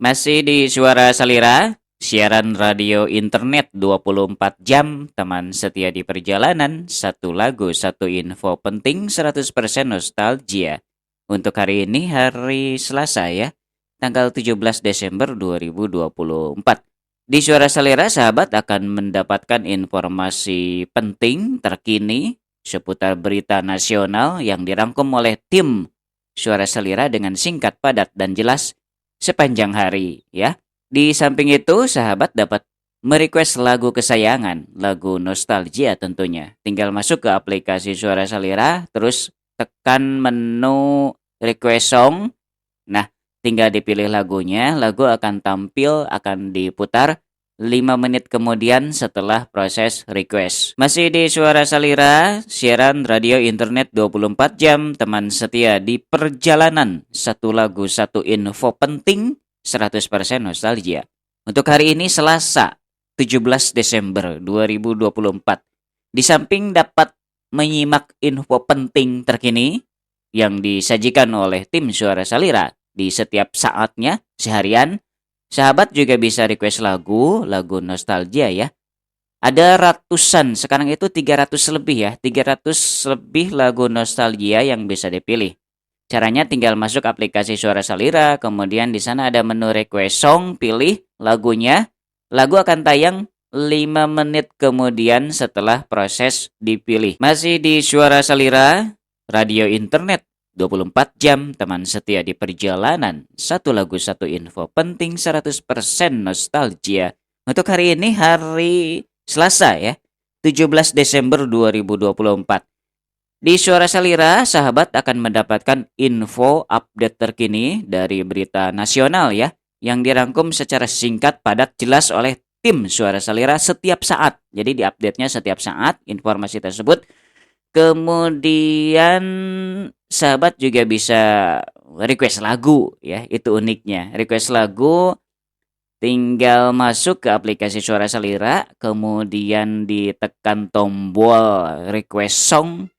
Masih di Suara Salira, siaran radio internet 24 jam, teman setia di perjalanan, satu lagu, satu info penting, 100% nostalgia. Untuk hari ini, hari Selasa ya, tanggal 17 Desember 2024. Di Suara Salira, sahabat akan mendapatkan informasi penting terkini seputar berita nasional yang dirangkum oleh tim Suara Salira dengan singkat, padat, dan jelas sepanjang hari ya. Di samping itu, sahabat dapat merequest lagu kesayangan, lagu nostalgia tentunya. Tinggal masuk ke aplikasi Suara Salira, terus tekan menu request song. Nah, tinggal dipilih lagunya, lagu akan tampil, akan diputar 5 menit kemudian setelah proses request. Masih di Suara Salira, siaran radio internet 24 jam, teman setia di perjalanan. Satu lagu, satu info penting, 100% nostalgia. Untuk hari ini Selasa, 17 Desember 2024. Di samping dapat menyimak info penting terkini yang disajikan oleh tim Suara Salira di setiap saatnya, seharian, sahabat juga bisa request lagu nostalgia ya. Ada ratusan, sekarang itu 300 lebih ya, 300 lebih lagu nostalgia yang bisa dipilih. Caranya tinggal masuk aplikasi Suara Salira, kemudian di sana ada menu request song, pilih lagunya. Lagu akan tayang 5 menit kemudian setelah proses dipilih. Masih di Suara Salira, radio internet 24 jam, teman setia di perjalanan. Satu lagu, satu info penting, 100% nostalgia. Untuk hari ini hari Selasa ya, 17 Desember 2024. Di Suara Salira, sahabat akan mendapatkan info update terkini dari berita nasional ya, yang dirangkum secara singkat, padat, jelas oleh tim Suara Salira setiap saat. Jadi diupdate-nya setiap saat informasi tersebut. Kemudian sahabat juga bisa request lagu ya, itu uniknya. Request lagu tinggal masuk ke aplikasi Suara Salira, kemudian ditekan tombol request song,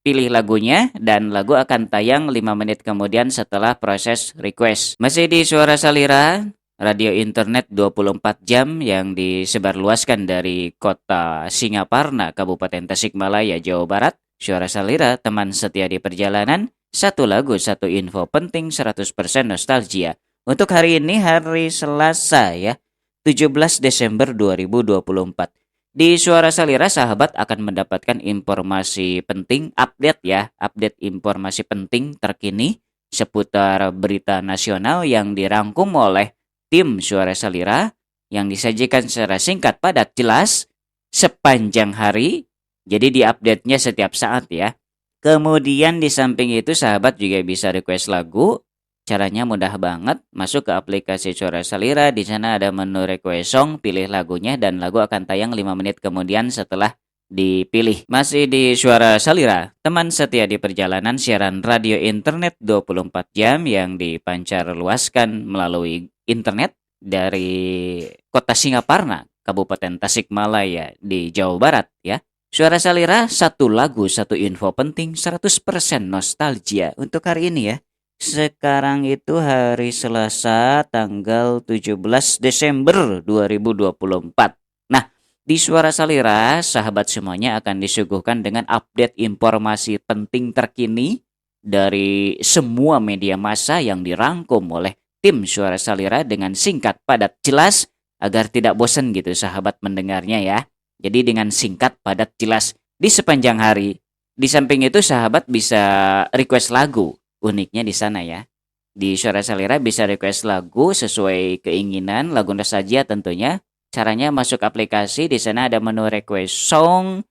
pilih lagunya, dan lagu akan tayang 5 menit kemudian setelah proses request. Masih di Suara Salira, radio internet 24 jam yang disebarluaskan dari kota Singaparna, Kabupaten Tasikmalaya, Jawa Barat. Suara Salira, teman setia di perjalanan, satu lagu, satu info penting, 100% nostalgia. Untuk hari ini hari Selasa ya, 17 Desember 2024. Di Suara Salira, sahabat akan mendapatkan informasi penting, update informasi penting terkini seputar berita nasional yang dirangkum oleh tim Suara Salira yang disajikan secara singkat, padat, jelas sepanjang hari. Jadi diupdate-nya setiap saat ya. Kemudian di samping itu sahabat juga bisa request lagu. Caranya mudah banget, masuk ke aplikasi Suara Salira, di sana ada menu request song, pilih lagunya dan lagu akan tayang 5 menit kemudian setelah dipilih. Masih di Suara Salira, teman setia di perjalanan, siaran radio internet 24 jam yang dipancar luaskan melalui internet dari kota Singaparna, Kabupaten Tasikmalaya di Jawa Barat ya. Suara Salira, satu lagu, satu info penting, 100% nostalgia untuk hari ini ya. Sekarang itu hari Selasa tanggal 17 Desember 2024. Nah, di Suara Salira, sahabat semuanya akan disuguhkan dengan update informasi penting terkini dari semua media massa yang dirangkum oleh tim Suara Salira dengan singkat, padat, jelas agar tidak bosan gitu sahabat mendengarnya ya. Jadi dengan singkat, padat, jelas di sepanjang hari. Di samping itu sahabat bisa request lagu. Uniknya di sana ya. Di Suara Salira bisa request lagu sesuai keinginan, lagu nostalgia tentunya. Caranya masuk aplikasi, di sana ada menu request song.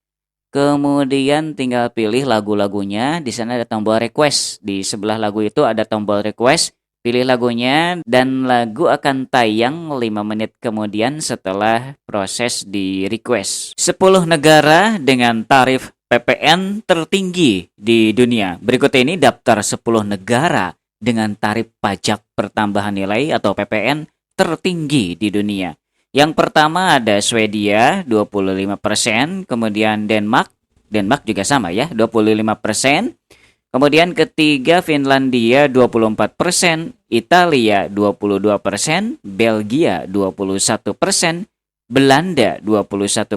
Kemudian tinggal pilih lagu-lagunya, di sana ada tombol request. Di sebelah lagu itu ada tombol request. Pilih lagunya dan lagu akan tayang 5 menit kemudian setelah proses di request. 10 negara dengan tarif PPN tertinggi di dunia. Berikut ini daftar 10 negara dengan tarif pajak pertambahan nilai atau PPN tertinggi di dunia. Yang pertama ada Swedia 25%, kemudian Denmark juga sama ya, 25%. Kemudian ketiga Finlandia 24%, Italia 22%, Belgia 21%, Belanda 21%,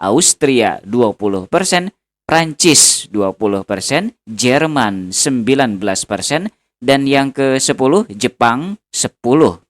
Austria 20%, Prancis 20%, Jerman 19%, dan yang ke-10 Jepang 10%.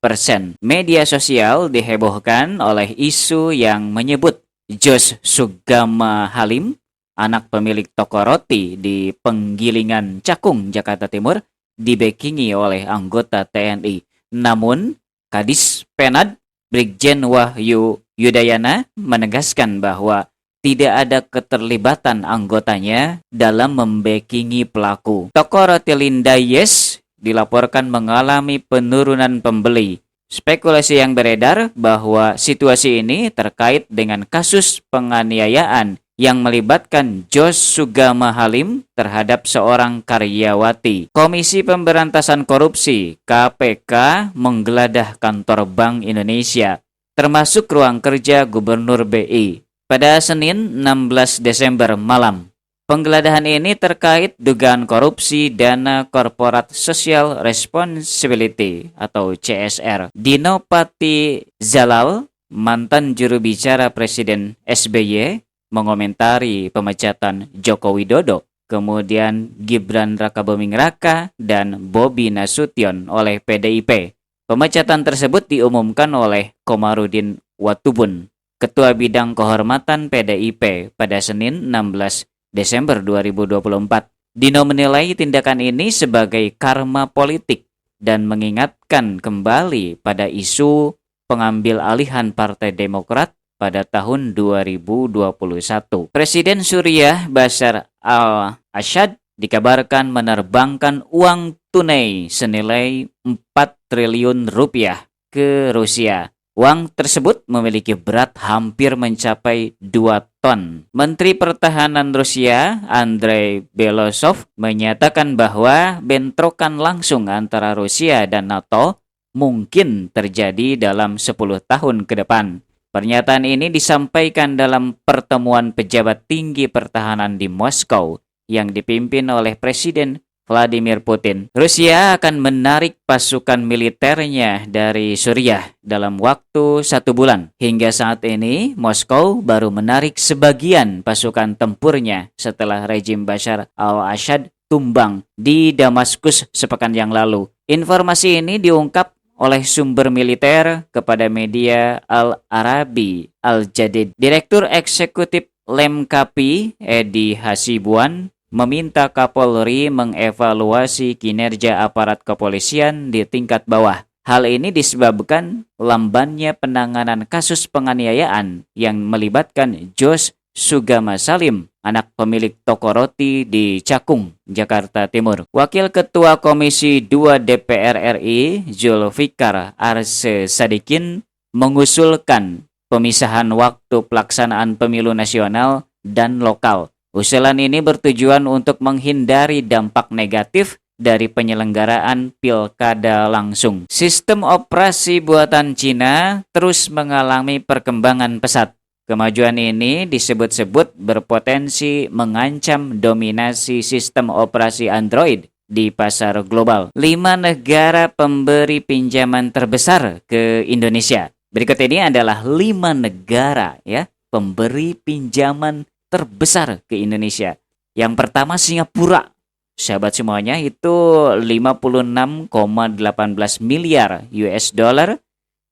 Media sosial dihebohkan oleh isu yang menyebut Jos Sugama Halim, anak pemilik toko roti di Penggilingan Cakung, Jakarta Timur, dibekingi oleh anggota TNI. Namun, Kadis Penad Brigjen Wahyu Yudayana menegaskan bahwa tidak ada keterlibatan anggotanya dalam membekingi pelaku. Toko roti Linda Yes dilaporkan mengalami penurunan pembeli. Spekulasi yang beredar bahwa situasi ini terkait dengan kasus penganiayaan yang melibatkan Jos Sugama Halim terhadap seorang karyawati. Komisi Pemberantasan Korupsi (KPK) menggeledah kantor Bank Indonesia, termasuk ruang kerja Gubernur BI, pada Senin 16 Desember malam. Penggeledahan ini terkait dugaan korupsi dana Corporate Social Responsibility atau CSR. Dino Pati Zalal, mantan juru bicara Presiden SBY, mengomentari pemecatan Joko Widodo, kemudian Gibran Rakabuming Raka dan Bobi Nasution oleh PDIP. Pemecatan tersebut diumumkan oleh Komarudin Watubun, Ketua Bidang Kehormatan PDIP pada Senin 16 Desember 2024. Dino menilai tindakan ini sebagai karma politik dan mengingatkan kembali pada isu pengambil alihan Partai Demokrat pada tahun 2021. Presiden Suriah Bashar al-Assad dikabarkan menerbangkan uang tunai senilai 4 triliun rupiah ke Rusia. Uang tersebut memiliki berat hampir mencapai 2 ton. Menteri Pertahanan Rusia, Andrei Belosov, menyatakan bahwa bentrokan langsung antara Rusia dan NATO mungkin terjadi dalam 10 tahun ke depan. Pernyataan ini disampaikan dalam pertemuan pejabat tinggi pertahanan di Moskow yang dipimpin oleh Presiden Vladimir Putin. Rusia akan menarik pasukan militernya dari Suriah dalam waktu 1 bulan. Hingga saat ini, Moskow baru menarik sebagian pasukan tempurnya setelah rejim Bashar al-Assad tumbang di Damaskus sepekan yang lalu. Informasi ini diungkap oleh sumber militer kepada media Al-Arabi Al-Jadid. Direktur Eksekutif Lemkapi, Edi Hasibuan, meminta Kapolri mengevaluasi kinerja aparat kepolisian di tingkat bawah. Hal ini disebabkan lambannya penanganan kasus penganiayaan yang melibatkan Jos Sugama Salim, anak pemilik toko roti di Cakung, Jakarta Timur. Wakil Ketua Komisi 2 DPR RI, Zulfikar Arse Sadikin, mengusulkan pemisahan waktu pelaksanaan pemilu nasional dan lokal. Usulan ini bertujuan untuk menghindari dampak negatif dari penyelenggaraan pilkada langsung. Sistem operasi buatan Cina terus mengalami perkembangan pesat. Kemajuan ini disebut-sebut berpotensi mengancam dominasi sistem operasi Android di pasar global. 5 negara pemberi pinjaman terbesar ke Indonesia. Berikut ini adalah 5 negara ya pemberi pinjaman terbesar ke Indonesia. Yang pertama Singapura. Sahabat semuanya, itu 56,18 miliar US dollar.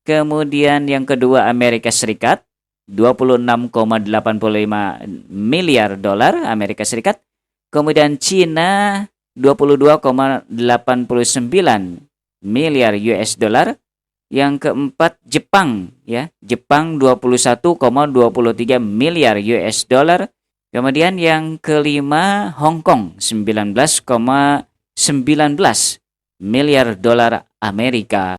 Kemudian yang kedua Amerika Serikat, 26,85 miliar dolar Amerika Serikat. Kemudian Cina 22,89 miliar US dollar. Yang keempat Jepang ya. Jepang 21,23 miliar US dollar. Kemudian yang kelima Hong Kong 19,19 miliar dolar Amerika.